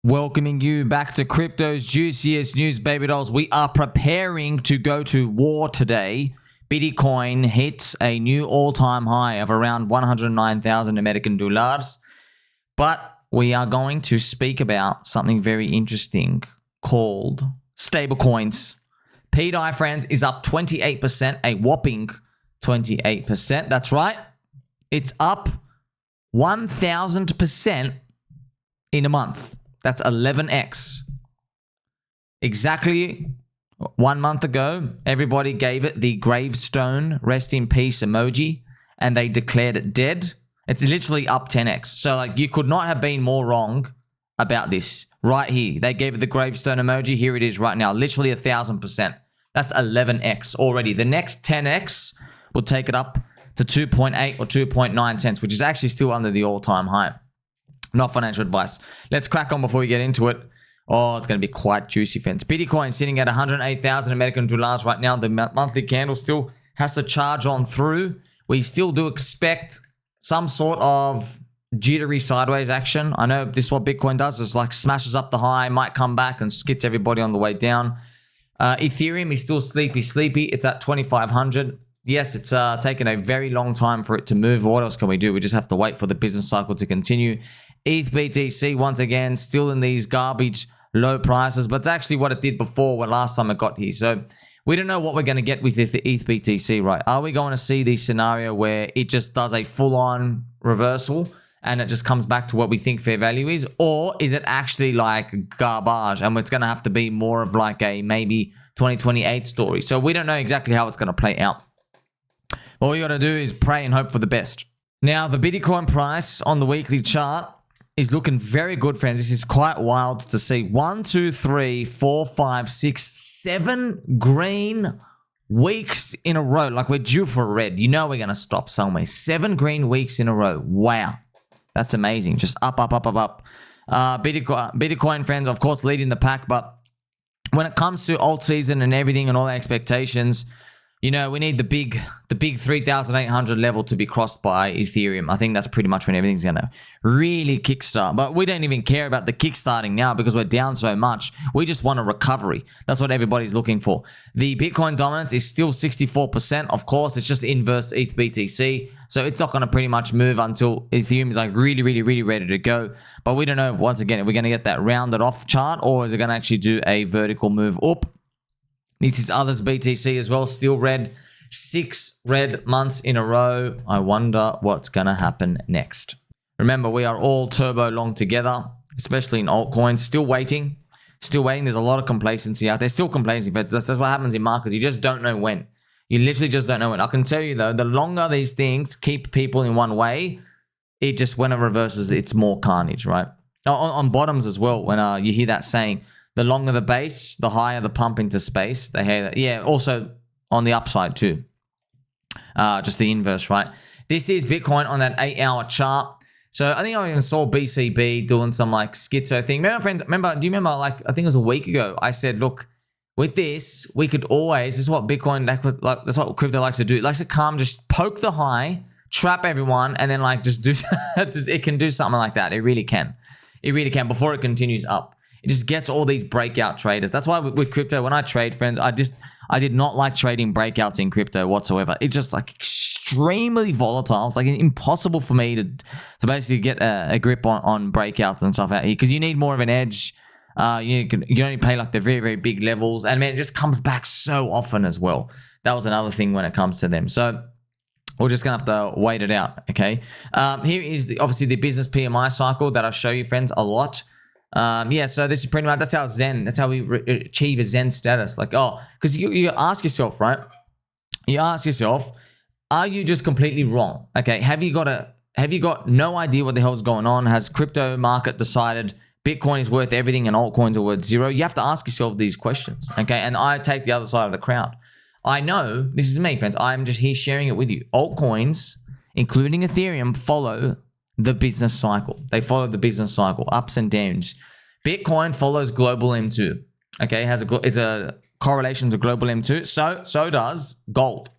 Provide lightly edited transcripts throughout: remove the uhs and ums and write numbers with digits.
Welcoming you back to crypto's juiciest news, baby dolls. We are preparing to go to war today. Bitcoin hits a new all-time high of around 109,000 American dollars. But we are going to speak about something very interesting called stablecoins. pDAI, friends, is up 28%, a whopping 28%. That's right. It's up 1,000% in a month. That's 11x. Exactly 1 month ago, everybody gave it the gravestone rest in peace emoji, and they declared it dead. It's literally up 10x. So like you could not have been more wrong about this right here. They gave it the gravestone emoji. Here it is right now, literally 1,000%. That's 11x already. The next 10x will take it up to 2.8 or 2.9 cents, which is actually still under the all-time high. Not financial advice. Let's crack on before we get into it. Oh, it's going to be quite juicy, friends. Bitcoin sitting at 108,000 American dollars right now. The monthly candle still has to charge on through. We still do expect some sort of jittery sideways action. I know this is what Bitcoin does. It's like smashes up the high, might come back and skits everybody on the way down. Ethereum is still sleepy. It's at 2,500. Yes, it's taken a very long time for it to move. What else can we do? We just have to wait for the business cycle to continue. ETH-BTC, once again, still in these garbage low prices, but it's actually what it did before when last time it got here. So we don't know what we're going to get with ETH-BTC, right? Are we going to see the scenario where it just does a full-on reversal and it just comes back to what we think fair value is? Or is it actually like garbage and it's going to have to be more of like a maybe 2028 story? So we don't know exactly how it's going to play out. All you got to do is pray and hope for the best. Now, the Bitcoin price on the weekly chart is looking very good, friends. This is quite wild to see. 1, 2, 3, 4, 5, 6, 7 green weeks in a row. Like we're due for red. You know we're going to stop somewhere. 7 green weeks in a row. Wow. That's amazing. Just up. Bitcoin, friends, of course, leading the pack. But when it comes to alt season and everything and all the expectations, you know, we need the big 3,800 level to be crossed by Ethereum. I think that's pretty much when everything's going to really kickstart. But we don't even care about the kickstarting now because we're down so much. We just want a recovery. That's what everybody's looking for. The Bitcoin dominance is still 64%. Of course, it's just inverse ETH-BTC. So it's not going to pretty much move until Ethereum is like really ready to go. But we don't know, once again, if we're going to get that rounded off chart or is it going to actually do a vertical move up? This is others BTC as well, still red. 6 red months in a row. I wonder what's going to happen next. Remember, we are all turbo long together, especially in altcoins. Still waiting. There's a lot of complacency out there. Still complacency. That's what happens in markets. You just don't know when. You literally just don't know when. I can tell you, though, the longer these things keep people in one way, it just, when it reverses, it's more carnage, right? On bottoms as well, when you hear that saying, the longer the base, the higher the pump into space. They hear that. Yeah, also on the upside too. Just the inverse, right? This is Bitcoin on that 8-hour chart. So I think I even saw BCB doing some like schizo thing. Remember, friends, do you remember like, I think it was a week ago, I said, look, with this, we could always, this is what Bitcoin, like that's what crypto likes to do. It likes to come, just poke the high, trap everyone, and then like just do, it can do something like that. It really can. It really can before it continues up. It just gets all these breakout traders. That's why with crypto, when I trade, friends, I did not like trading breakouts in crypto whatsoever. It's just like extremely volatile. It's like impossible for me to basically get a grip on breakouts and stuff out here because you need more of an edge. You only pay like the very big levels, and man, it just comes back so often as well. That was another thing when it comes to them. So we're just gonna have to wait it out. Okay. Here is obviously the business PMI cycle that I show you, friends, a lot. Yeah, so this is pretty much, that's how Zen, that's how we achieve a Zen status. Like, oh, because you ask yourself, right? You ask yourself, are you just completely wrong? Okay, have you got no idea what the hell's going on? Has crypto market decided Bitcoin is worth everything and altcoins are worth zero? You have to ask yourself these questions, okay? And I take the other side of the crowd. I know, this is me, friends. I'm just here sharing it with you. Altcoins, including Ethereum, follow the business cycle. They follow the business cycle, ups and downs. Bitcoin follows global M2. Okay, is a correlation to global M2. So does gold.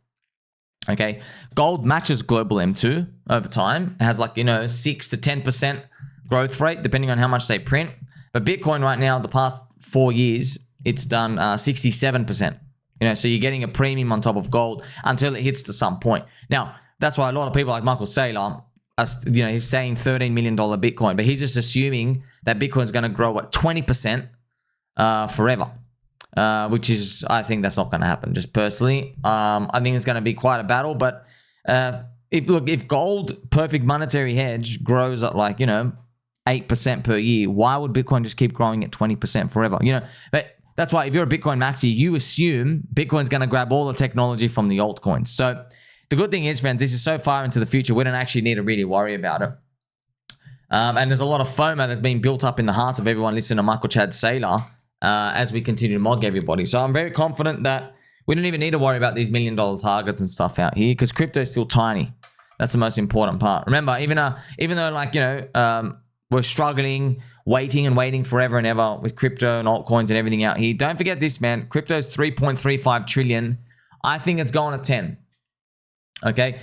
Okay, gold matches global M2 over time. It has like 6 to 10% growth rate depending on how much they print. But Bitcoin right now, the past 4 years, it's done 67%. You know, so you're getting a premium on top of gold until it hits to some point. Now, that's why a lot of people like Michael Saylor, you know, he's saying $13 million Bitcoin, but he's just assuming that Bitcoin's going to grow at 20% forever, which is, I think that's not going to happen. Just personally, I think it's going to be quite a battle. But if gold, perfect monetary hedge, grows at like, you know, 8% per year, why would Bitcoin just keep growing at 20% forever? You know, but that's why if you're a Bitcoin maxi, you assume Bitcoin's going to grab all the technology from the altcoins. So the good thing is, friends, this is so far into the future, we don't actually need to really worry about it. And there's a lot of FOMO that's been built up in the hearts of everyone listening to Michael Chad Saylor as we continue to mog everybody. So I'm very confident that we don't even need to worry about these $1 million targets and stuff out here because crypto is still tiny. That's the most important part. Remember, even though like, you know, we're struggling, waiting forever and ever with crypto and altcoins and everything out here. Don't forget this, man. Crypto is 3.35 trillion. I think it's going to 10. Okay?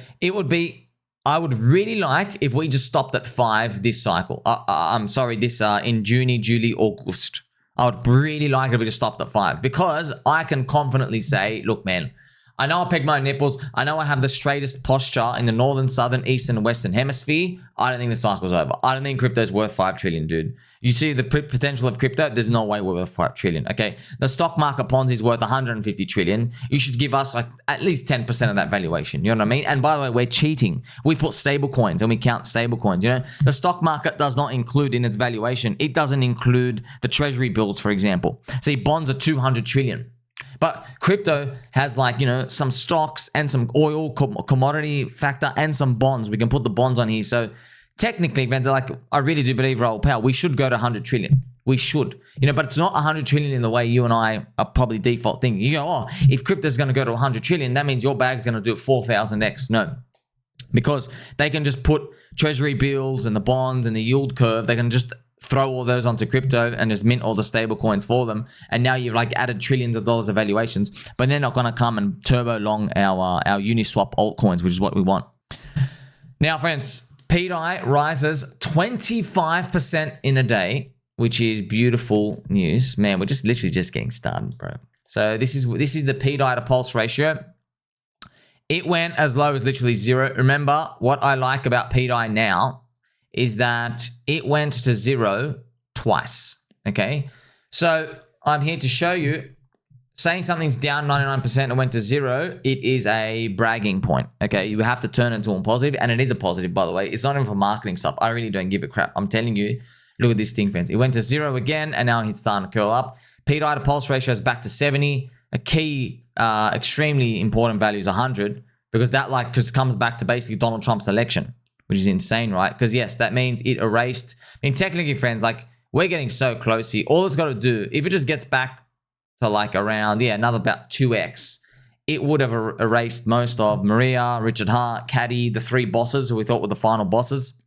I would really like if we just stopped at 5 this cycle. I'm sorry, in June, July, August. I would really like it if we just stopped at 5 because I can confidently say, look, man, I know I peg my nipples. I know I have the straightest posture in the northern, southern, eastern, and western hemisphere. I don't think the cycle's over. I don't think crypto is worth 5 trillion, dude. You see the potential of crypto? There's no way we're worth 5 trillion, okay? The stock market Ponzi is worth 150 trillion. You should give us like at least 10% of that valuation. You know what I mean? And by the way, we're cheating. We put stable coins and we count stable coins. You know, the stock market does not include in its valuation. It doesn't include the treasury bills, for example. See, bonds are 200 trillion. But crypto has like, you know, some stocks and some oil commodity factor and some bonds. We can put the bonds on here. So technically, friends, like I really do believe Raoul Powell, we should go to 100 trillion. We should, you know, but it's not 100 trillion in the way you and I are probably default thinking. You go, oh, if crypto is going to go to 100 trillion, that means your bag is going to do 4,000x. No, because they can just put treasury bills and the bonds and the yield curve. They can just throw all those onto crypto and just mint all the stable coins for them. And now you've like added trillions of dollars of valuations, but they're not going to come and turbo long our Uniswap altcoins, which is what we want. Now, friends, pDAI rises 25% in a day, which is beautiful news. Man, we're just literally just getting started, bro. So this is the pDAI to pulse ratio. It went as low as literally 0. Remember, what I like about pDAI now is that it went to 0 twice, okay? So I'm here to show you, saying something's down 99% and went to 0, it is a bragging point, okay? You have to turn it into a positive, and it is a positive, by the way. It's not even for marketing stuff. I really don't give a crap. I'm telling you, look at this thing, friends. It went to 0 again, and now it's starting to curl up. pDAI to pulse ratio is back to 70. A key, extremely important value is 100, because that like just comes back to basically Donald Trump's election, which is insane, right? Because yes, that means it erased. I mean, technically, friends, like we're getting so close here. All it's got to do, if it just gets back to like around, another about 2x, it would have erased most of Maria, Richard Hart, Cattie, the 3 bosses who we thought were the final bosses.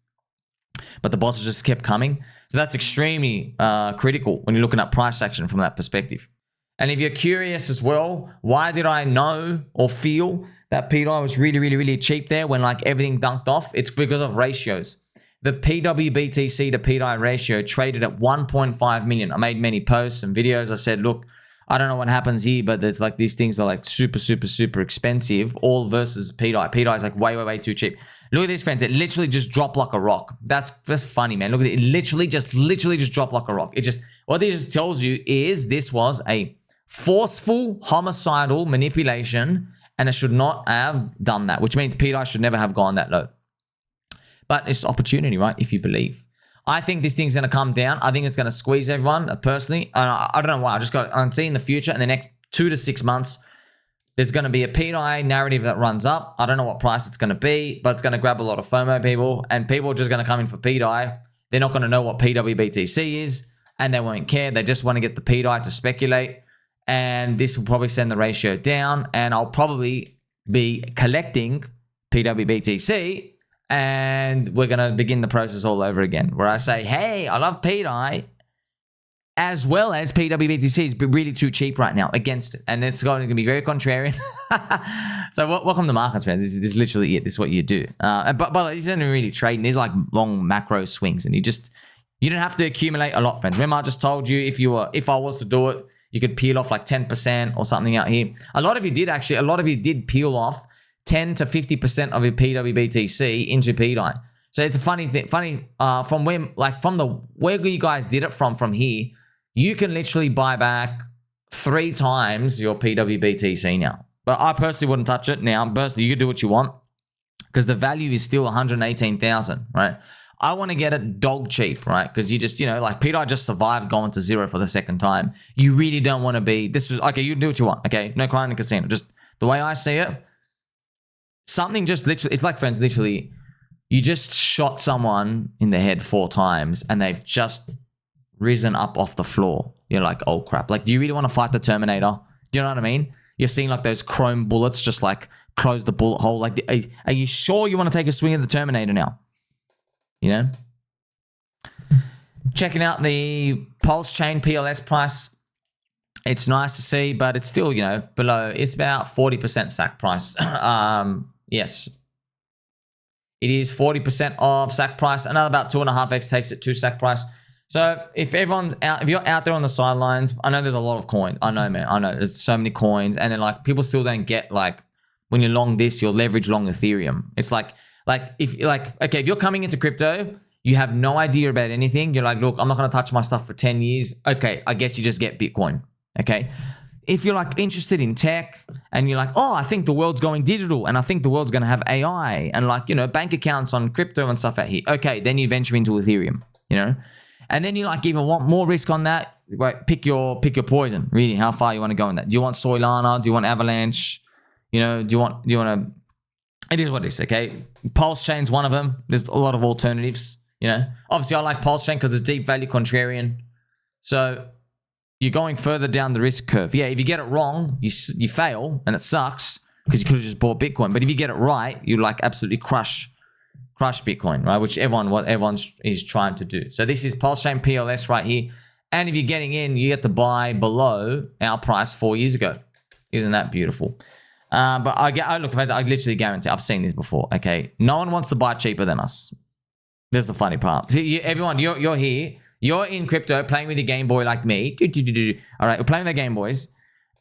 But the bosses just kept coming. So that's extremely critical when you're looking at price action from that perspective. And if you're curious as well, why did I know or feel that pDAI was really, really, really cheap there when like everything dunked off? It's because of ratios. The pWBTC to pDAI ratio traded at 1.5 million. I made many posts and videos. I said, look, I don't know what happens here, but it's like these things are like super, super, super expensive, all versus pDAI. pDAI is like way, way, way too cheap. Look at this, friends. It literally just dropped like a rock. That's funny, man. Look at it. It literally just dropped like a rock. What it just tells you is this was a forceful homicidal manipulation, and it should not have done that, which means pDAI should never have gone that low. But it's opportunity, right? If you believe. I think this thing's going to come down. I think it's going to squeeze everyone, personally. I don't know why. I'm seeing the future in the next 2 to 6 months. There's going to be a pDAI narrative that runs up. I don't know what price it's going to be, but it's going to grab a lot of FOMO people, and people are just going to come in for pDAI. They're not going to know what pWBTC is, and they won't care. They just want to get the pDAI to speculate, and this will probably send the ratio down, and I'll probably be collecting pWBTC, and we're going to begin the process all over again, where I say, hey, I love pDAI, as well as pWBTC is really too cheap right now against it. And it's going to be very contrarian. So welcome to markets, friends. This is literally it. This is what you do. But this isn't really trading. These are like long macro swings. And You don't have to accumulate a lot, friends. Remember, I just told you if I was to do it, you could peel off like 10% or something out here. A lot of you did peel off 10 to 50% of your pWBTC into pDAI. So it's a funny thing. From where you guys did it from here, you can literally buy back 3 times your pWBTC now. But I personally wouldn't touch it now. Personally, you can do what you want because the value is still 118,000, right? I want to get it dog cheap, right? Because you just, like pDAI just survived going to 0 for the second time. You really don't want to be, okay, you can do what you want, okay? No crying in the casino. Just the way I see it, something just literally, it's like, friends, literally, you just shot someone in the head 4 times and they've just risen up off the floor. You're like, oh crap. Like, do you really want to fight the Terminator? Do you know what I mean? You're seeing like those chrome bullets just like close the bullet hole. Like, are you sure you want to take a swing at the Terminator now? Checking out the PulseChain PLS price. It's nice to see, but it's still, below. It's about 40% SAC price. Yes. It is 40% of SAC price. Another about 2.5x takes it to SAC price. So if you're out there on the sidelines, I know there's a lot of coins. I know, man. I know there's so many coins. And then like people still don't get like when you're long this, you're leverage long Ethereum. It's like if you're coming into crypto, you have no idea about anything. You're like, look, I'm not going to touch my stuff for 10 years. Okay, I guess you just get Bitcoin. Okay. If you're like interested in tech and you're like, oh, I think the world's going digital and I think the world's going to have AI and like, bank accounts on crypto and stuff out here. Okay, then you venture into Ethereum, and then you like even want more risk on that. Right, pick your poison. Really, how far you want to go in that? Do you want Solana? Do you want Avalanche? Do you want to? It is what it is. Okay, PulseChain's one of them. There's a lot of alternatives. Obviously I like PulseChain because it's deep value contrarian. So you're going further down the risk curve. Yeah, if you get it wrong, you fail and it sucks because you could have just bought Bitcoin. But if you get it right, you like absolutely crush Bitcoin, right? Which everyone is trying to do. So this is PulseChain PLS right here. And if you're getting in, you get to buy below our price 4 years ago. Isn't that beautiful? But I literally guarantee I've seen this before. Okay, no one wants to buy cheaper than us. There's the funny part. See, everyone, you're here. You're in crypto playing with your Game Boy like me. All right, we're playing with the Game Boys.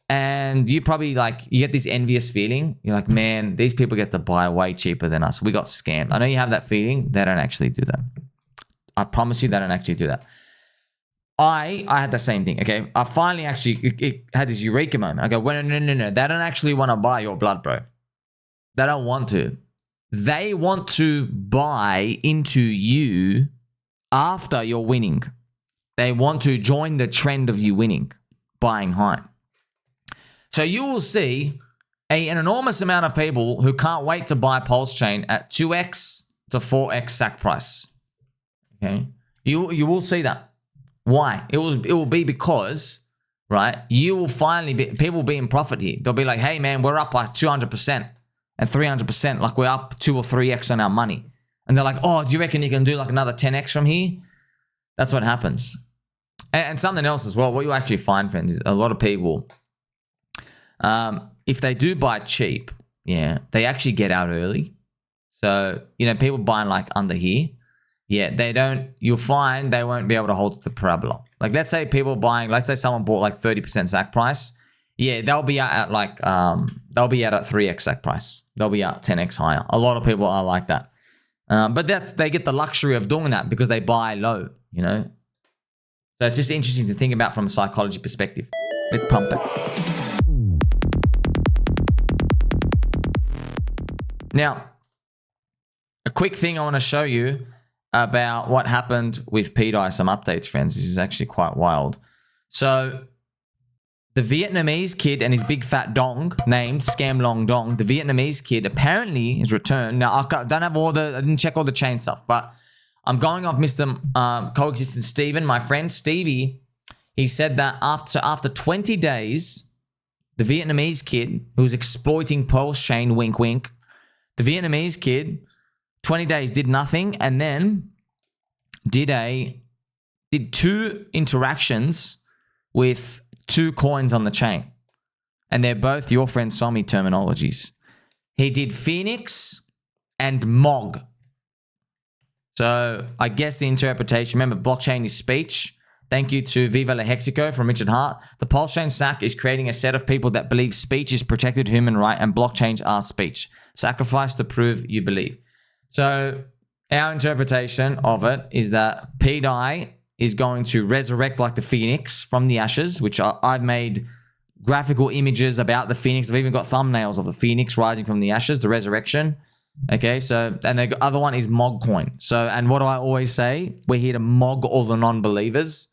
And you probably you get this envious feeling. You're like, man, these people get to buy way cheaper than us. We got scammed. I know you have that feeling. They don't actually do that. I promise you they don't actually do that. I had the same thing, okay? I finally it had this eureka moment. I go, well, no. They don't actually want to buy your blood, bro. They don't want to. They want to buy into you after you're winning. They want to join the trend of you winning, buying high. So you will see an enormous amount of people who can't wait to buy PulseChain at 2x to 4x SAC price. Okay, you will see that. Why? It will be because, right? You will finally people will be in profit here. They'll be like, hey man, we're up like 200% and 300%. Like we're up 2 or 3x on our money. And they're like, oh, do you reckon you can do like another 10x from here? That's what happens. And something else as well. What you actually find, friends, is a lot of people, if they do buy cheap, yeah, they actually get out early. So, people buying like under here, yeah, you'll find they won't be able to hold the parabola. Like let's say let's say someone bought like 30% SAC price. Yeah, they'll be out at like, they'll be out at 3x SAC price. They'll be out 10x higher. A lot of people are like that. But they get the luxury of doing that because they buy low, So it's just interesting to think about from a psychology perspective. Let's pump it. Now, a quick thing I want to show you about what happened with pDAI, some updates, friends. This is actually quite wild. So the Vietnamese kid and his big fat dong named Scam Long Dong, the Vietnamese kid apparently is returned. Now, I didn't check all the chain stuff, but I'm going off Mr. Coexistent Steven, my friend Stevie. He said that after 20 days, the Vietnamese kid who was exploiting PulseChain, wink, wink, the Vietnamese kid, 20 days did nothing and then did 2 interactions with 2 coins on the chain. And they're both your friend Sommi terminologies. He did Phoenix and Mog. So I guess the interpretation, remember, blockchain is speech. Thank you to Viva La Hexico from Richard Hart. The PulseChain stack is creating a set of people that believe speech is protected human right and blockchains are speech. Sacrifice to prove you believe. So our interpretation of it is that pDAI is going to resurrect like the phoenix from the ashes, which I've made graphical images about the phoenix. I've even got thumbnails of the phoenix rising from the ashes, the resurrection. Okay, so, and the other one is Mog coin. So, and what do I always say? We're here to Mog all the non-believers.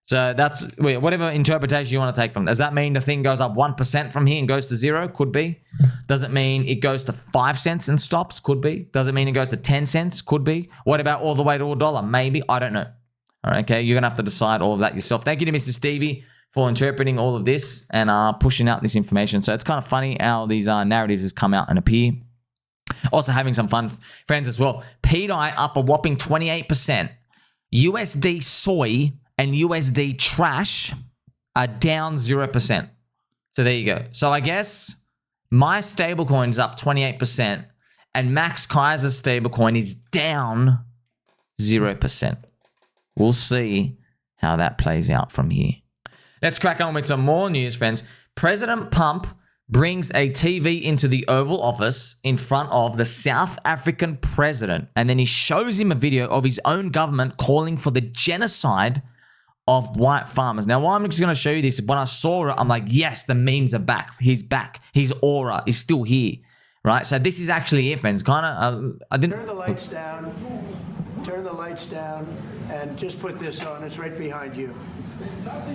So that's, whatever interpretation you want to take from it. Does that mean the thing goes up 1% from here and goes to 0? Could be. Does it mean it goes to 5 cents and stops? Could be. Does it mean it goes to 10 cents? Could be. What about all the way to $1? Maybe. I don't know. All right, okay, you're going to have to decide all of that yourself. Thank you to Mr. Stevie for interpreting all of this and pushing out this information. So it's kind of funny how these narratives has come out and appear. Also having some fun, friends, as well. pDAI up a whopping 28%. USD soy and USD trash are down 0%. So there you go. So I guess my stablecoin is up 28% and Max Kaiser's stablecoin is down 0%. We'll see how that plays out from here. Let's crack on with some more news, friends. President Pump brings a TV into the Oval Office in front of the South African president, and then he shows him a video of his own government calling for the genocide of white farmers. Now, why I'm just going to show you this, when I saw it, I'm like, yes, the memes are back. He's back. His aura is still here, right? So this is actually it, friends. Kind of, I didn't... Turn the lights down. Turn the lights down and just put this on. It's right behind you.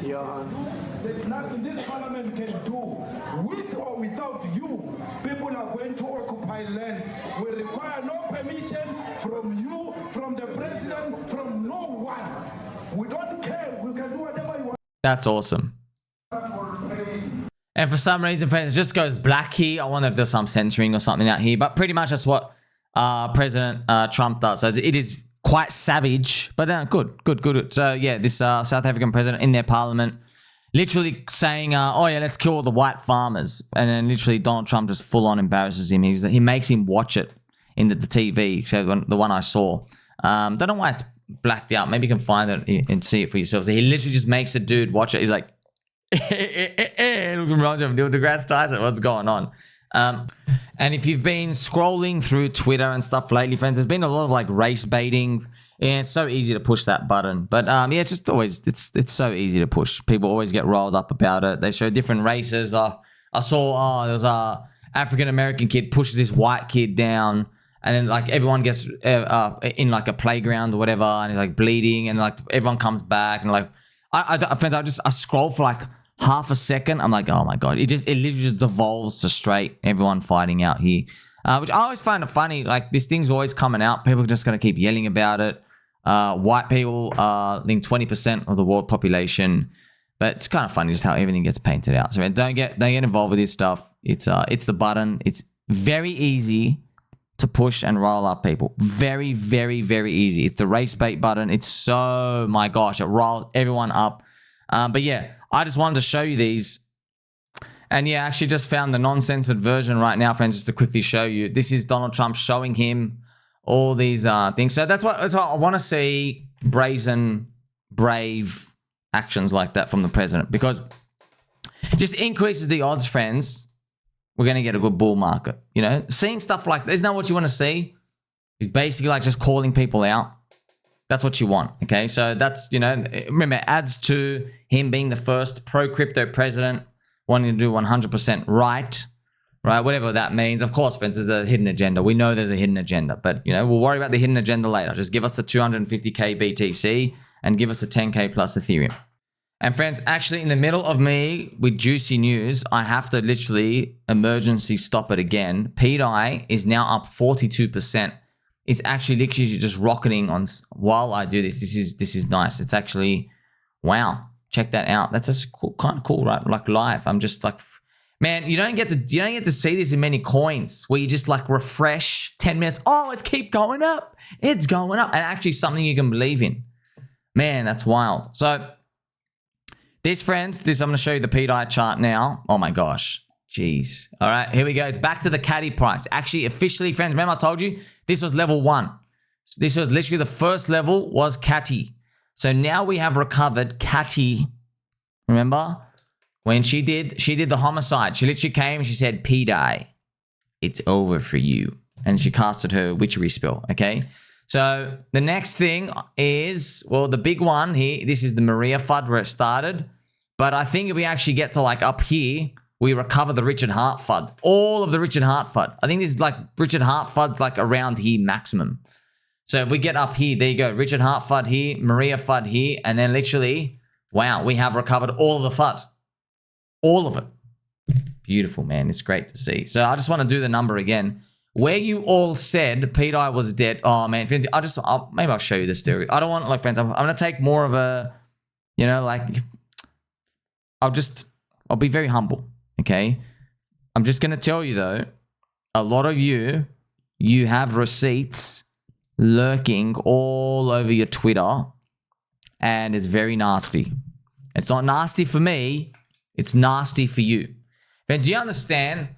Johan. There's nothing this parliament can do. With or without you, people are going to occupy land. We require no permission from you, from the president, from no one. We don't care. We can do whatever you want. That's awesome. And for some reason, friends, it just goes black here. I wonder if there's some censoring or something out here. But pretty much that's what President Trump does. So it is quite savage, but good. So yeah, this South African president in their parliament literally saying, oh yeah, let's kill all the white farmers. And then literally Donald Trump just full on embarrasses him. He makes him watch it in the TV. So the one I saw. Don't know why it's blacked out. Maybe you can find it and see it for yourself. So he literally just makes the dude watch it. He's like, it reminds me of Neil deGrasse Tyson. What's going on? And if you've been scrolling through Twitter and stuff lately, friends, there's been a lot of like race baiting. Yeah, it's so easy to push that button. But yeah, it's just always, it's so easy to push. People always get riled up about it. They show different races. I saw, there was a African-American kid pushes this white kid down, and then like everyone gets in like a playground or whatever, and he's like bleeding, and like everyone comes back, and like, friends, I scroll for like half a second. I'm like, oh my God, it literally just devolves to straight everyone fighting out here. Which I always find it funny. Like, this thing's always coming out. People are just going to keep yelling about it. White people are, I think, 20% of the world population. But it's kind of funny just how everything gets painted out. So don't get involved with this stuff. It's the button. It's very easy to push and roll up people. Very, very, very easy. It's the race bait button. It's so, my gosh, it rolls everyone up. But yeah, I just wanted to show you these. And yeah, I actually just found the non-censored version right now, friends, just to quickly show you. This is Donald Trump showing him all these things. So that's what I want to see, brazen, brave actions like that from the president, because it just increases the odds, friends. We're going to get a good bull market. You know, seeing stuff like this, isn't that what you want to see? Is basically like just calling people out. That's what you want. Okay. So that's, you know, remember, it adds to him being the first pro-crypto president, wanting to do 100% right, whatever that means. Of course, friends, there's a hidden agenda. We know there's a hidden agenda, but, you know, we'll worry about the hidden agenda later. Just give us the 250K BTC and give us a 10K plus Ethereum. And friends, actually in the middle of me with juicy news, I have to literally emergency stop it again. pDAI is now up 42%. It's actually literally just rocketing on while I do this. This is nice. It's actually, wow. Check that out. That's just cool, kind of cool, right? Like live. I'm just like, man, you don't get to see this in many coins where you just like refresh 10 minutes. Oh, it's keep going up. It's going up. And actually something you can believe in. Man, that's wild. So this, friends, I'm going to show you the pDAI chart now. Oh my gosh. Jeez. All right, here we go. It's back to the Cattie price. Actually, officially, friends, remember I told you this was level 1. This was literally the first level was Cattie. So now we have recovered Cattie. Remember? When she did the homocide. She literally came and she said, pDAI, it's over for you. And she casted her witchery spell, okay? So the next thing is, well, the big one here, this is the Maria FUD where it started. But I think if we actually get to like up here, we recover the Richard Hart FUD. All of the Richard Hart FUD. I think this is like Richard Hart FUD's like around here maximum. So if we get up here, there you go. Richard Hart FUD here, Maria FUD here, and then literally, wow, we have recovered all of the FUD. All of it. Beautiful, man. It's great to see. So I just want to do the number again. Where you all said pDAI was dead. Oh, man. Maybe I'll show you this story. I don't want, like, friends, I'm going to take more of a, you know, like, I'll be very humble, okay? I'm just going to tell you, though, a lot of you have receipts lurking all over your Twitter, and it's very nasty. It's not nasty for me. It's nasty for you. But do you understand?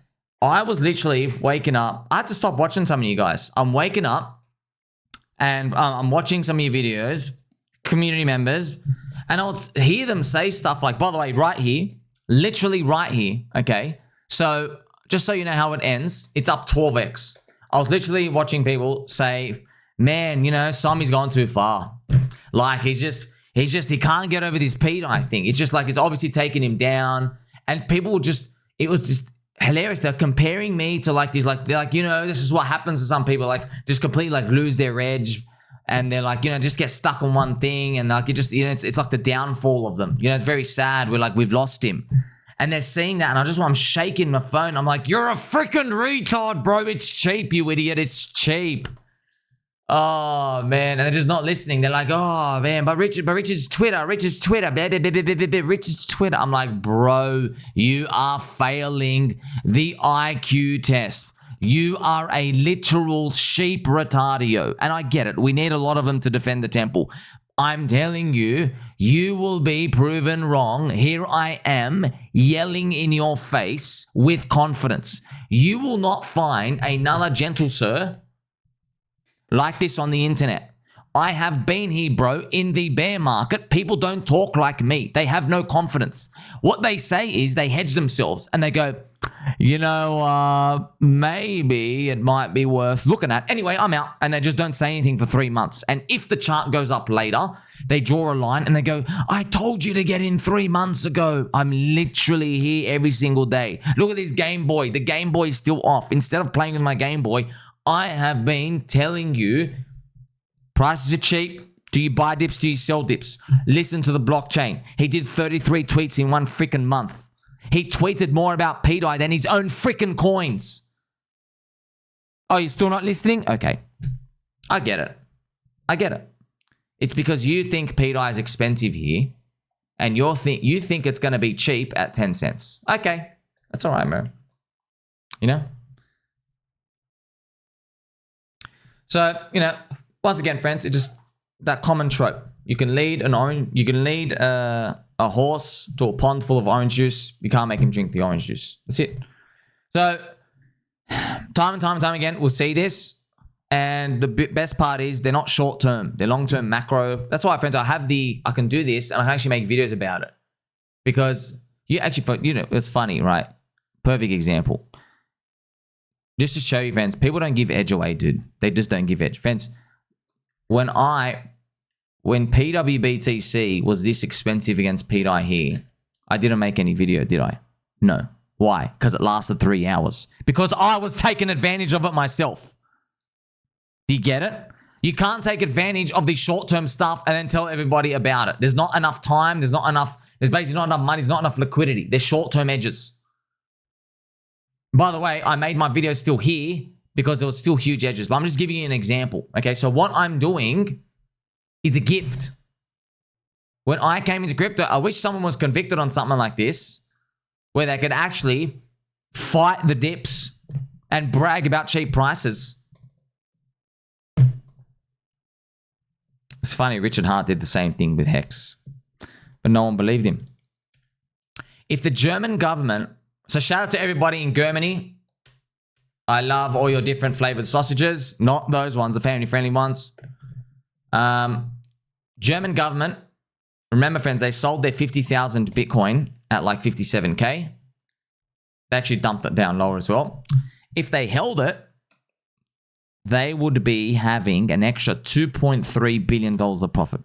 I was literally waking up. I had to stop watching some of you guys. I'm waking up, and I'm watching some of your videos, community members, and I'll hear them say stuff like, by the way, right here, literally right here, okay? So just so you know how it ends, it's up 12x. I was literally watching people say, man, you know, Sommi's gone too far. Like, he can't get over this pDAI thing. It's just like, it's obviously taking him down. And people it was just hilarious. They're comparing me to like these, like, they're like, you know, this is what happens to some people, like, just completely like lose their edge. And they're like, you know, just get stuck on one thing. And like, you know, it's like the downfall of them. You know, it's very sad. We're like, we've lost him. And they're seeing that. And I'm shaking my phone. I'm like, you're a freaking retard, bro. It's cheap, you idiot. It's cheap. Oh, man. And they're just not listening. They're like, oh, man, but Richard's Twitter. Richard's Twitter. I'm like, bro, you are failing the IQ test. You are a literal sheep retardio. And I get it. We need a lot of them to defend the temple. I'm telling you, you will be proven wrong. Here I am yelling in your face with confidence. You will not find another gentle sir like this on the internet. I have been here, bro, in the bear market. People don't talk like me. They have no confidence. What they say is they hedge themselves and they go, you know, maybe it might be worth looking at. Anyway, I'm out. And they just don't say anything for 3 months. And if the chart goes up later, they draw a line and they go, I told you to get in 3 months ago. I'm literally here every single day. Look at this Game Boy. The Game Boy is still off. Instead of playing with my Game Boy, I have been telling you, prices are cheap. Do you buy dips? Do you sell dips? Listen to the blockchain. He did 33 tweets in one freaking month. He tweeted more about pDAI than his own freaking coins. Oh, you're still not listening? Okay. I get it. I get it. It's because you think pDAI is expensive here, and you think it's going to be cheap at 10 cents. Okay. That's all right, bro. You know? So, you know, once again, friends, it's just that common trope. You can lead a horse to a pond full of orange juice. You can't make him drink the orange juice. That's it. So, time and time again, we'll see this. And the best part is they're not short term. They're long term macro. That's why, friends, I can do this and I can actually make videos about it. Because you actually, you know, it's funny, right? Perfect example. Just to show you, friends, people don't give edge away, dude. They just don't give edge. Friends, when pWBTC was this expensive against pDAI here, I didn't make any video, did I? No. Why? Because it lasted 3 hours. Because I was taking advantage of it myself. Do you get it? You can't take advantage of the short-term stuff and then tell everybody about it. There's not enough time. There's basically not enough money. There's not enough liquidity. There's short-term edges. By the way, I made my video still here because there was still huge edges, but I'm just giving you an example. Okay, so what I'm doing is a gift. When I came into crypto, I wish someone was convicted on something like this, where they could actually fight the dips and brag about cheap prices. It's funny, Richard Hart did the same thing with Hex, but no one believed him. If the German government, so shout out to everybody in Germany. I love all your different flavored sausages. Not those ones, the family-friendly ones. German government, remember, friends, they sold their 50,000 Bitcoin at like 57K. They actually dumped it down lower as well. If they held it, they would be having an extra $2.3 billion of profit.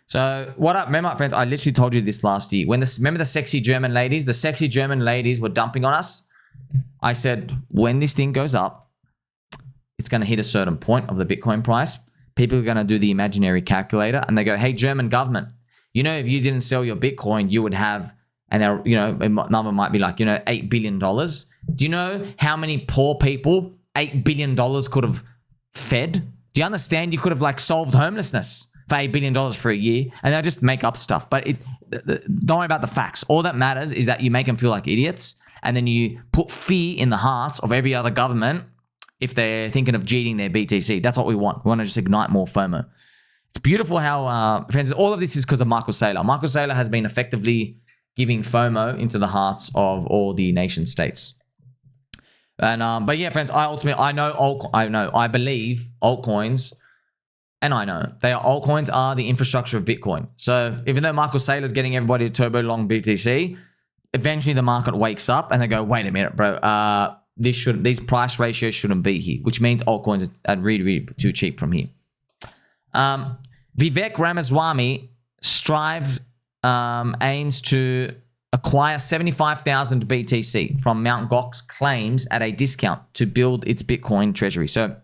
So what up? Remember, friends, I literally told you this last year. Remember the sexy German ladies? The sexy German ladies were dumping on us. I said, when this thing goes up, it's going to hit a certain point of the Bitcoin price. People are going to do the imaginary calculator and they go, hey, German government, you know, if you didn't sell your Bitcoin, you would have, and they're, you know, a number might be like, you know, $8 billion. Do you know how many poor people $8 billion could have fed? Do you understand? You could have like solved homelessness for $8 billion for a year, and they'll just make up stuff. But don't worry about the facts. All that matters is that you make them feel like idiots, and then you put fear in the hearts of every other government if they're thinking of cheating their BTC. That's what we want. We want to just ignite more FOMO. It's beautiful how, friends, all of this is because of Michael Saylor. Michael Saylor has been effectively giving FOMO into the hearts of all the nation states. And but yeah, friends, I believe altcoins, and I know altcoins are the infrastructure of Bitcoin. So even though Michael Saylor's getting everybody to turbo long BTC, eventually the market wakes up and they go, wait a minute, bro, these price ratios shouldn't be here, which means altcoins are really, really too cheap from here. Vivek Ramaswamy aims to acquire 75,000 BTC from Mt. Gox claims at a discount to build its Bitcoin treasury. So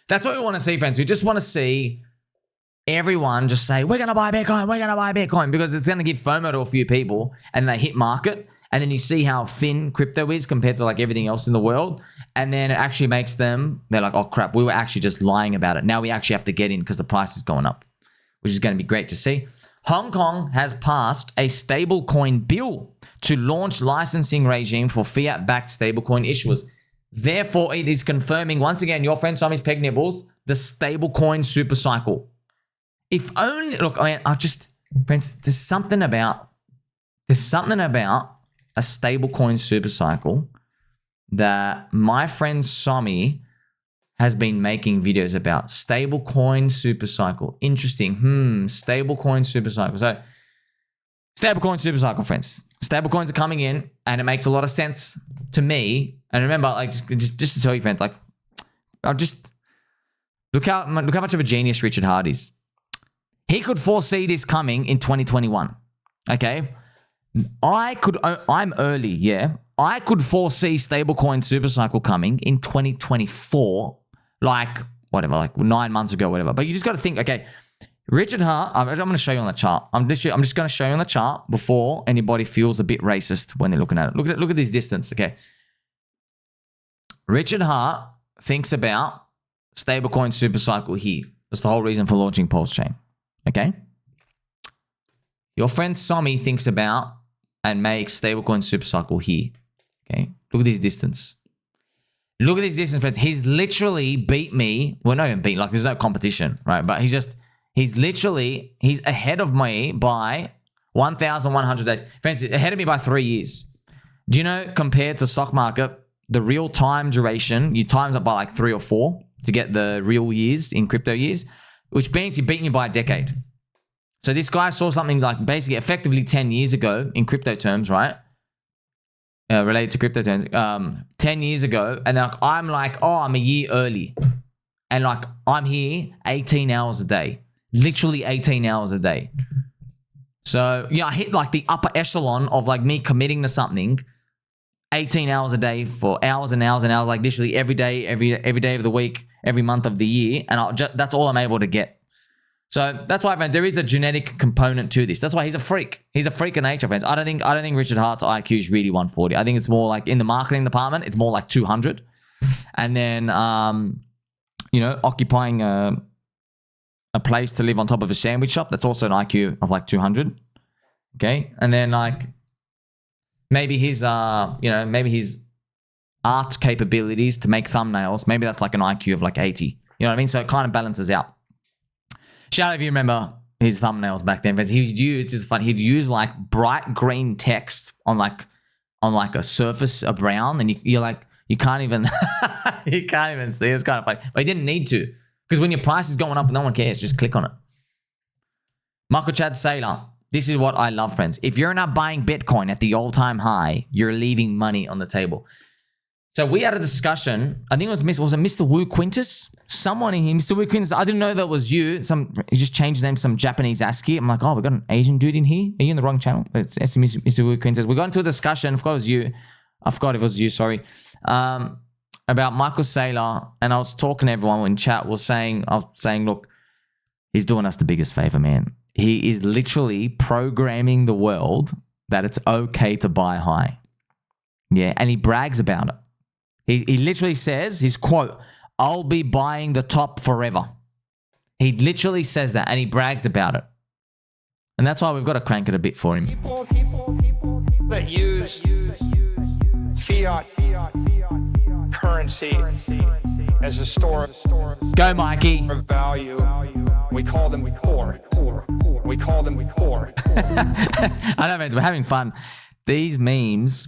that's what we want to see, friends. We just want to see everyone just say, we're going to buy Bitcoin, we're going to buy Bitcoin, because it's going to give FOMO to a few people, and they hit market. And then you see how thin crypto is compared to like everything else in the world. And then it actually makes them, they're like, oh crap, we were actually just lying about it. Now we actually have to get in because the price is going up, which is going to be great to see. Hong Kong has passed a stablecoin bill to launch licensing regime for fiat-backed stablecoin issuers. Therefore, it is confirming, once again, your friend Sommi's Peg Nibbles, the StableCoin SuperCycle. If only, look, I mean, friends, there's something about a stablecoin SuperCycle that my friend Sommi has been making videos about. Stablecoin SuperCycle. Interesting. Stablecoin SuperCycle. So, Stablecoin SuperCycle, friends. Stablecoins are coming in, and it makes a lot of sense to me. And remember, like, just to tell you, friends, like, look how much of a genius Richard Hart is. He could foresee this coming in 2021. Okay, I'm early, yeah. I could foresee Stablecoin SuperCycle coming in 2024, like whatever, like 9 months ago, whatever. But you just got to think, okay, Richard Hart, I'm going to show you on the chart. I'm just going to show you on the chart before anybody feels a bit racist when they're looking at it. Look at this distance, okay. Richard Hart thinks about Stablecoin SuperCycle here. That's the whole reason for launching PulseChain, okay. Your friend Sommi thinks about and makes Stablecoin SuperCycle here. Okay, look at this distance. Look at this distance, friends. He's literally beat me. Well, not even beat, like there's no competition, right? But he's ahead of me by 1,100 days. Friends, ahead of me by 3 years. Do you know, compared to stock market, the real time duration, you times it by like 3 or 4 to get the real years in crypto years, which means he's beating you by a decade. So this guy saw something like basically effectively 10 years ago in crypto terms, right? Related to crypto terms, 10 years ago. And then I'm like, oh, I'm a year early. And like, I'm here 18 hours a day, literally 18 hours a day. So yeah, I hit like the upper echelon of like me committing to something 18 hours a day for hours and hours and hours, like literally every day of the week, every month of the year. And that's all I'm able to get. So that's why, friends, there is a genetic component to this. That's why he's a freak. He's a freak of nature, friends. I don't think Richard Hart's IQ is really 140. I think it's more like in the marketing department, it's more like 200. And then, occupying a place to live on top of a sandwich shop, that's also an IQ of like 200. Okay. And then like maybe his art capabilities to make thumbnails, maybe that's like an IQ of like 80. You know what I mean? So it kind of balances out. Shout out if you remember his thumbnails back then. He'd use like bright green text on like a surface of brown, and you're You can't even you can't even see. It's kind of funny. But he didn't need to. Because when your price is going up, no one cares. Just click on it. Michael Chad Saylor. This is what I love, friends. If you're not buying Bitcoin at the all-time high, you're leaving money on the table. So we had a discussion. I think it was Mr. Wu Quintus? Someone in here, Mr. Wu Quintus. I didn't know that was you. He just changed his name to some Japanese ASCII. I'm like, oh, we got an Asian dude in here. Are you in the wrong channel? It's Mr. Wu Quintus. We got into a discussion. I forgot it was you. I forgot if it was you. Sorry. About Michael Saylor, and I was talking to everyone in chat. I was saying, look, he's doing us the biggest favor, man. He is literally programming the world that it's okay to buy high. Yeah, and he brags about it. He literally says, his quote, "I'll be buying the top forever." He literally says that, and he brags about it. And that's why we've got to crank it a bit for him. People that use fiat currency as a store Go, Mikey. of value, we call them poor. We call them poor. I know, man, we're having fun. These memes,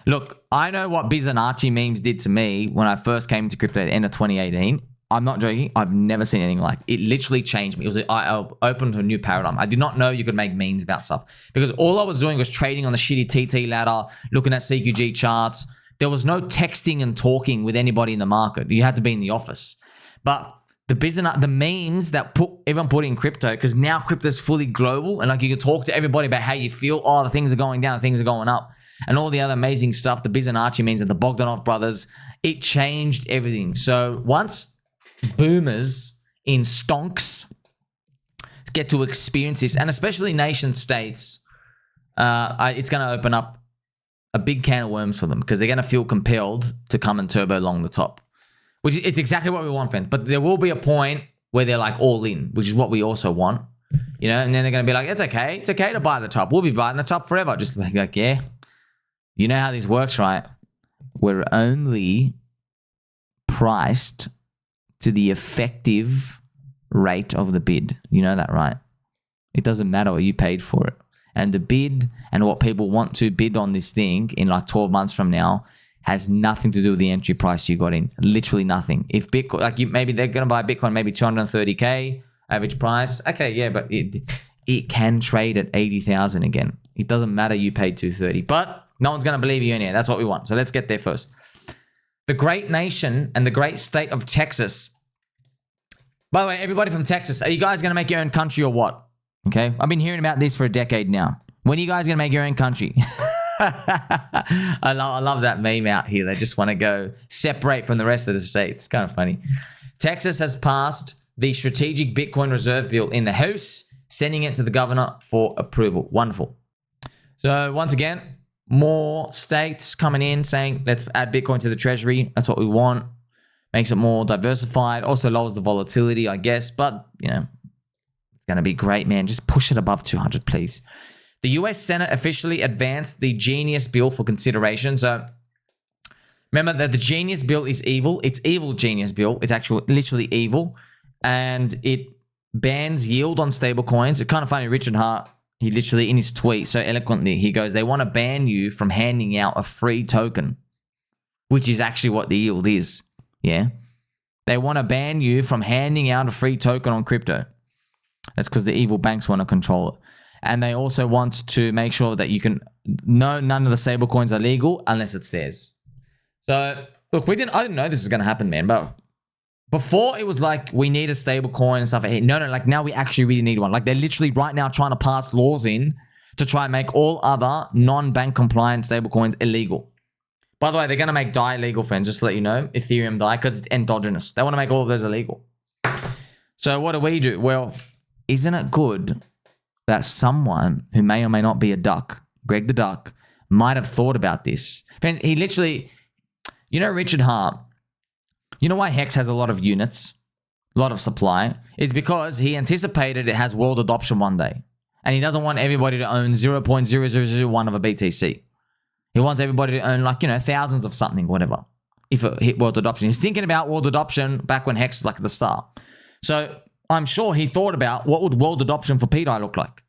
look, I know what Biz and Archie memes did to me when I first came into crypto at the end of 2018. I'm not joking. I've never seen anything like it. It literally changed me. I opened a new paradigm. I did not know you could make memes about stuff because all I was doing was trading on the shitty TT ladder, looking at CQG charts. There was no texting and talking with anybody in the market. You had to be in the office. But the memes that everyone put in crypto, because now crypto is fully global and like you can talk to everybody about how you feel. Oh, the things are going down, the things are going up, and all the other amazing stuff. The Biz and Archie memes and the Bogdanov brothers, it changed everything. So once boomers in stonks get to experience this, and especially nation states, it's going to open up a big can of worms for them because they're going to feel compelled to come and turbo long the top. Which it's exactly what we want, friends. But there will be a point where they're like all in, which is what we also want, you know. And then they're going to be like, "It's okay to buy the top. We'll be buying the top forever." Just like, yeah, you know how this works, right? We're only priced to the effective rate of the bid. You know that, right? It doesn't matter what you paid for it, and the bid and what people want to bid on this thing in like 12 months from now has nothing to do with the entry price you got in. Literally nothing. If Bitcoin, like maybe they're going to buy Bitcoin, maybe 230K average price. Okay, yeah, but it can trade at 80,000 again. It doesn't matter you paid 230, but no one's going to believe you in here. That's what we want. So let's get there first. The great nation and the great state of Texas. By the way, everybody from Texas, are you guys going to make your own country or what? Okay. I've been hearing about this for a decade now. When are you guys going to make your own country? I love that meme out here. They just want to go separate from the rest of the states. It's kind of funny. Texas has passed the Strategic Bitcoin Reserve Bill in the House, sending it to the governor for approval. Wonderful. So once again, more states coming in saying, let's add Bitcoin to the treasury. That's what we want. Makes it more diversified. Also lowers the volatility, I guess. But, you know, it's going to be great, man. Just push it above 200, please. The US Senate officially advanced the Genius Bill for consideration. So remember that the Genius Bill is evil. It's evil Genius Bill. It's actually literally evil. And it bans yield on stablecoins. It's kind of funny. Richard Hart, he literally in his tweet so eloquently, he goes, they want to ban you from handing out a free token, which is actually what the yield is. Yeah. They want to ban you from handing out a free token on crypto. That's because the evil banks want to control it. And they also want to make sure that you can know none of the stable coins are legal unless it's theirs. So look, I didn't know this was going to happen, man. But before it was like we need a stable coin and stuff. No, like now we actually really need one. Like they're literally right now trying to pass laws in to try and make all other non-bank compliant stable coins illegal. By the way, they're going to make DAI illegal, friends, just to let you know. Ethereum DAI, because it's endogenous. They want to make all of those illegal. So what do? Well, isn't it good that someone who may or may not be a duck, Greg the Duck, might have thought about this? Friends, he literally, you know, Richard Hart, you know why Hex has a lot of units, a lot of supply? It's because he anticipated it has world adoption one day. And he doesn't want everybody to own 0.0001 of a BTC. He wants everybody to own like, you know, thousands of something, whatever, if it hit world adoption. He's thinking about world adoption back when Hex was like at the start. So I'm sure he thought about what would world adoption for pDAI look like.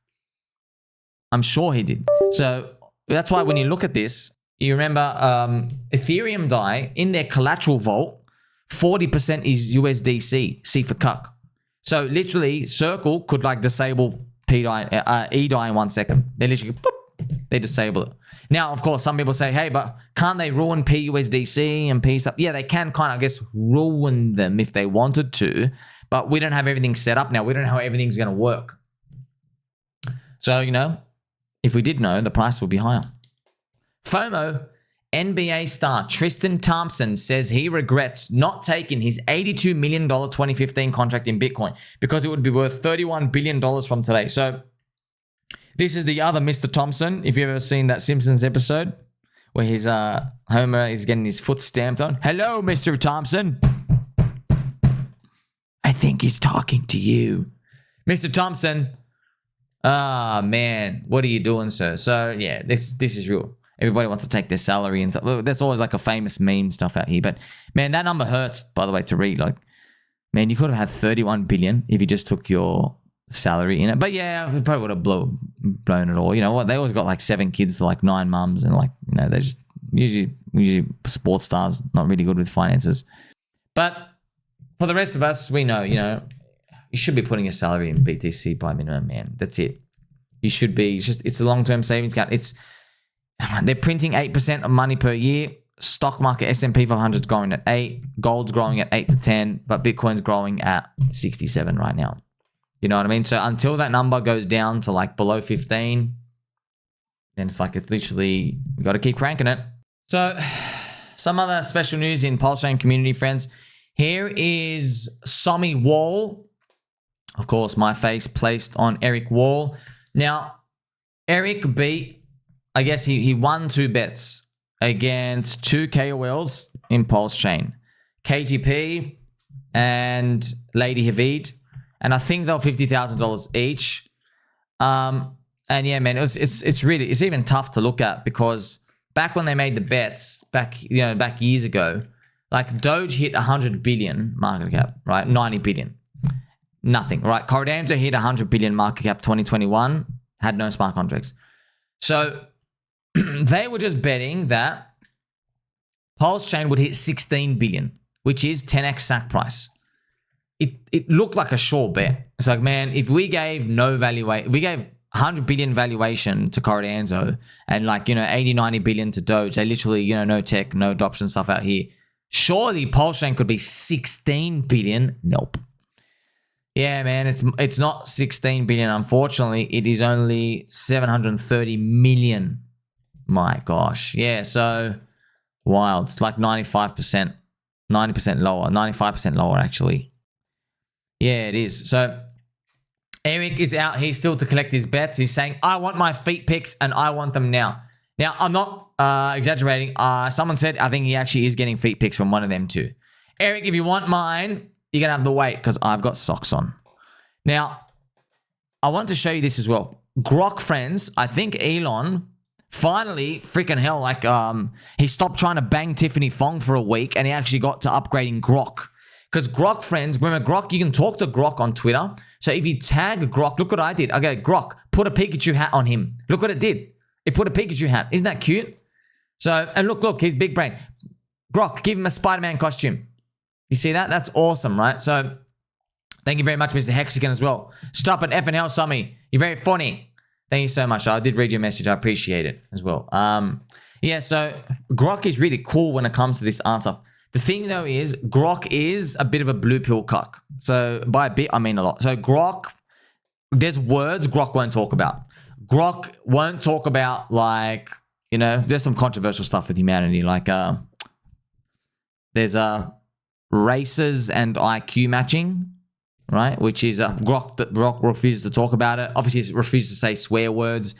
I'm sure he did. So that's why when you look at this, You remember Ethereum DAI in their collateral vault, 40% is USDC, C for cuck. So literally Circle could like disable pDAI, eDAI in 1 second. They literally, boop, they disable it. Now, of course, some people say, hey, but can't they ruin PUSDC and P stuff? Yeah, they can kind of, I guess, ruin them if they wanted to, but we don't have everything set up now. We don't know how everything's going to work. So, you know, if we did know, the price would be higher. FOMO, NBA star Tristan Thompson says he regrets not taking his $82 million 2015 contract in Bitcoin because it would be worth $31 billion from today. So this is the other Mr. Thompson. If you've ever seen that Simpsons episode where his Homer is getting his foot stamped on. Hello, Mr. Thompson. I think he's talking to you. Mr. Thompson. Ah, man. What are you doing, sir? So, yeah, this is real. Everybody wants to take their salary and stuff. Well, there's always like a famous meme stuff out here. But, man, that number hurts, by the way, to read. Like, man, you could have had 31 billion if you just took your salary in it. But, yeah, we probably would have blown it all. You know what? They always got like 7 kids to like 9 mums. And, like, you know, they're just usually sports stars, not really good with finances. But for the rest of us, we know, you know, you should be putting your salary in BTC by minimum, man. That's it. You should be. It's a long-term savings account. They're printing 8% of money per year. Stock market S&P 500 is growing at 8. Gold's growing at 8 to 10. But Bitcoin's growing at 67 right now. You know what I mean? So until that number goes down to like below 15, then it's like it's literally, you got to keep cranking it. So some other special news in PulseChain community, friends. Here is Sommi Wall. Of course, my face placed on Eric Wall. Now, Eric beat, I guess he won 2 bets against 2 KOLs in PulseChain. KGP and Lady Havid. And I think they were $50,000 each. And yeah, man, it's even tough to look at because back when they made the bets, back years ago, like Doge hit 100 billion market cap, right? 90 billion. Nothing, right? Cardano hit 100 billion market cap 2021, had no smart contracts. So they were just betting that PulseChain would hit 16 billion, which is 10x SAC price. It looked like a sure bet. It's like, man, if we gave no valuation, we gave 100 billion valuation to Cardano and like, you know, 80, 90 billion to Doge, they literally, you know, no tech, no adoption stuff out here. Surely PulseChain could be 16 billion. Nope. Yeah, man, it's not 16 billion. Unfortunately, it is only 730 million. My gosh. Yeah, so wild. It's like 95%, 90% lower, 95% lower actually. Yeah, it is. So Eric is out here still to collect his bets. He's saying, I want my feet picks and I want them now. Now, I'm not exaggerating. Someone said, I think he actually is getting feet picks from one of them too. Eric, if you want mine, you're going to have to wait because I've got socks on. Now, I want to show you this as well. Grok, friends, I think Elon finally, freaking hell, like he stopped trying to bang Tiffany Fong for a week and he actually got to upgrading Grok. Because Grok, friends, remember Grok, you can talk to Grok on Twitter. So if you tag Grok, look what I did. Okay, Grok, put a Pikachu hat on him. Look what it did. It put a Pikachu hat. Isn't that cute? So, and look, he's big brain. Grok, give him a Spider-Man costume. You see that? That's awesome, right? So, thank you very much, Mr. Hexagon, as well. Stop it, F and L, Sommi. You're very funny. Thank you so much. I did read your message. I appreciate it as well. Yeah, so Grok is really cool when it comes to this answer. The thing, though, is Grok is a bit of a blue pill cuck. So, by a bit, I mean a lot. So, Grok, there's words Grok won't talk about. Grok won't talk about, like, you know, there's some controversial stuff with humanity. Like, there's races and IQ matching, right? Which is Grok refuses to talk about it. Obviously, it refuses to say swear words.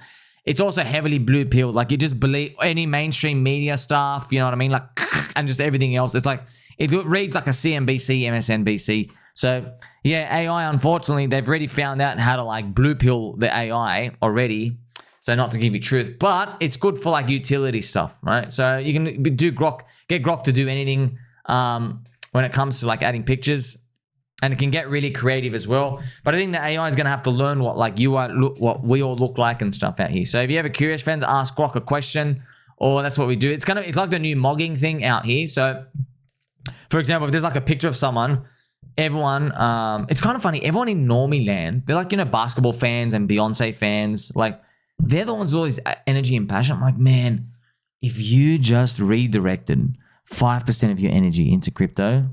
It's also heavily blue pilled. Like, you just believe any mainstream media stuff, you know what I mean? Like, and just everything else. It's like, it reads like a CNBC, MSNBC. So, yeah, AI, unfortunately, they've already found out how to, like, blue pill the AI already. So, not to give you truth, but it's good for, like, utility stuff, right? So, you can do Grok, get Grok to do anything when it comes to, like, adding pictures. And it can get really creative as well. But I think the AI is going to have to learn what, like, what we all look like and stuff out here. So if you're ever curious, friends, ask Grok a question or that's what we do. It's like the new mogging thing out here. So, for example, if there's like a picture of someone, everyone, it's kind of funny. Everyone in normie land, they're like, you know, basketball fans and Beyonce fans. Like, they're the ones with all this energy and passion. I'm like, man, if you just redirected 5% of your energy into crypto,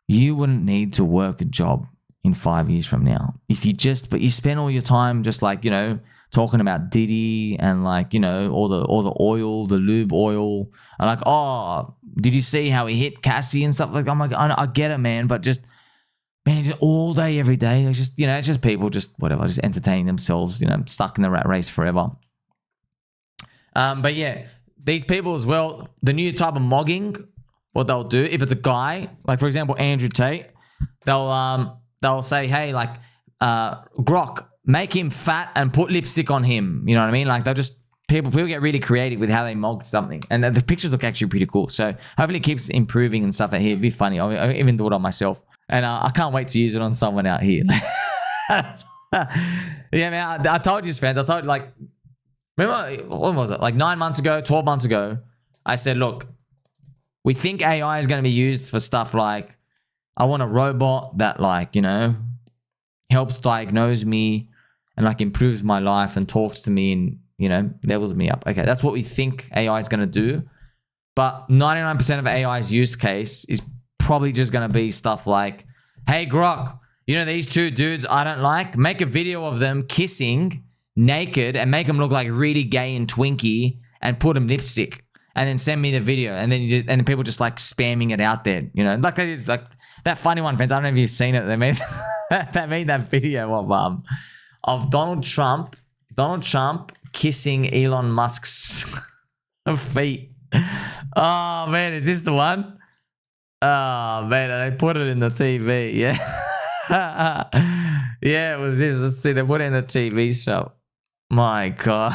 you wouldn't need to work a job in 5 years from now. But you spend all your time just like, you know, talking about Diddy and like, you know, all the oil, the lube oil, and like, oh, did you see how he hit Cattie and stuff like that? I'm like, I get it, man, but just, man, just all day, every day, it's just, you know, it's just people just whatever, just entertaining themselves, you know, stuck in the rat race forever. But yeah, these people as well, the new type of mogging, what they'll do, if it's a guy, like for example, Andrew Tate, they'll say, hey, like, Grok, make him fat and put lipstick on him. You know what I mean? Like they'll just, people get really creative with how they mog something. And the pictures look actually pretty cool. So hopefully it keeps improving and stuff out here. It'd be funny. I even do it on myself. And I can't wait to use it on someone out here. Yeah, man, I told you, fans. I told you, like, remember, when was it? Like 9 months ago, 12 months ago, I said, look, we think AI is going to be used for stuff like, I want a robot that, like, you know, helps diagnose me and like improves my life and talks to me and, you know, levels me up. Okay, that's what we think AI is going to do. But 99% of AI's use case is probably just going to be stuff like, hey, Grok, you know, these two dudes I don't like, make a video of them kissing naked and make them look like really gay and twinky and put them lipstick and then send me the video. And then people just like spamming it out there, you know, like they did, like that funny one, friends. I don't know if you've seen it. They made that video of Donald Trump kissing Elon Musk's feet. Oh man, is this the one? Oh man, they put it in the TV. Yeah. Yeah, it was this. Let's see, they put it in the TV show. My God.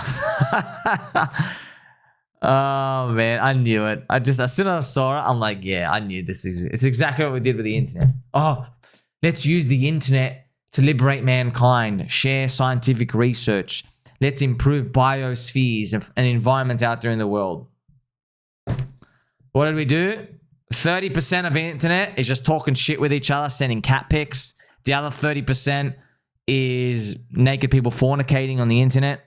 Oh man, I knew it. As soon as I saw it, I'm like, yeah, I knew it's exactly what we did with the internet. Oh, let's use the internet to liberate mankind, share scientific research. Let's improve biospheres and environments out there in the world. What did we do? 30% of the internet is just talking shit with each other, sending cat pics. The other 30% is naked people fornicating on the internet.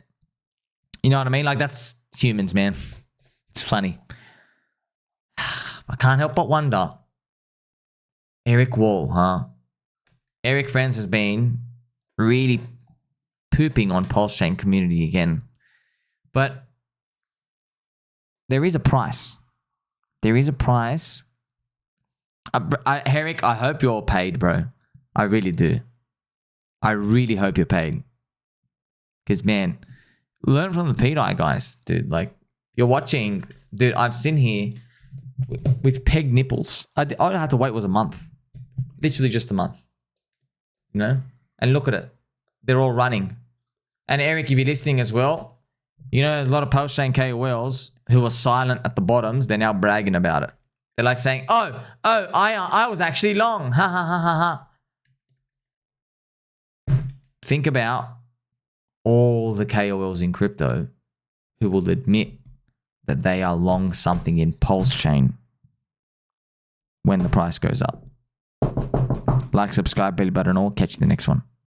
You know what I mean? Like, that's humans, man. It's funny. I can't help but wonder. Eric Wall, huh? Eric, friends, has been really pooping on PulseChain community again. But there is a price. There is a price. Eric, I hope you're paid, bro. I really do. I really hope you're paid. Because, man, learn from the pDAI guys, dude. Like, you're watching, dude, I've seen here with peg nipples. All I had to wait was a month. Literally just a month. You know? And look at it. They're all running. And Eric, if you're listening as well, you know, a lot of PulseChain KOLs who are silent at the bottoms, they're now bragging about it. They're like saying, I was actually long. Ha ha ha ha ha. Think about all the KOLs in crypto who will admit that they are long something in PulseChain when the price goes up. Like, subscribe, belly button, all. Catch you in the next one.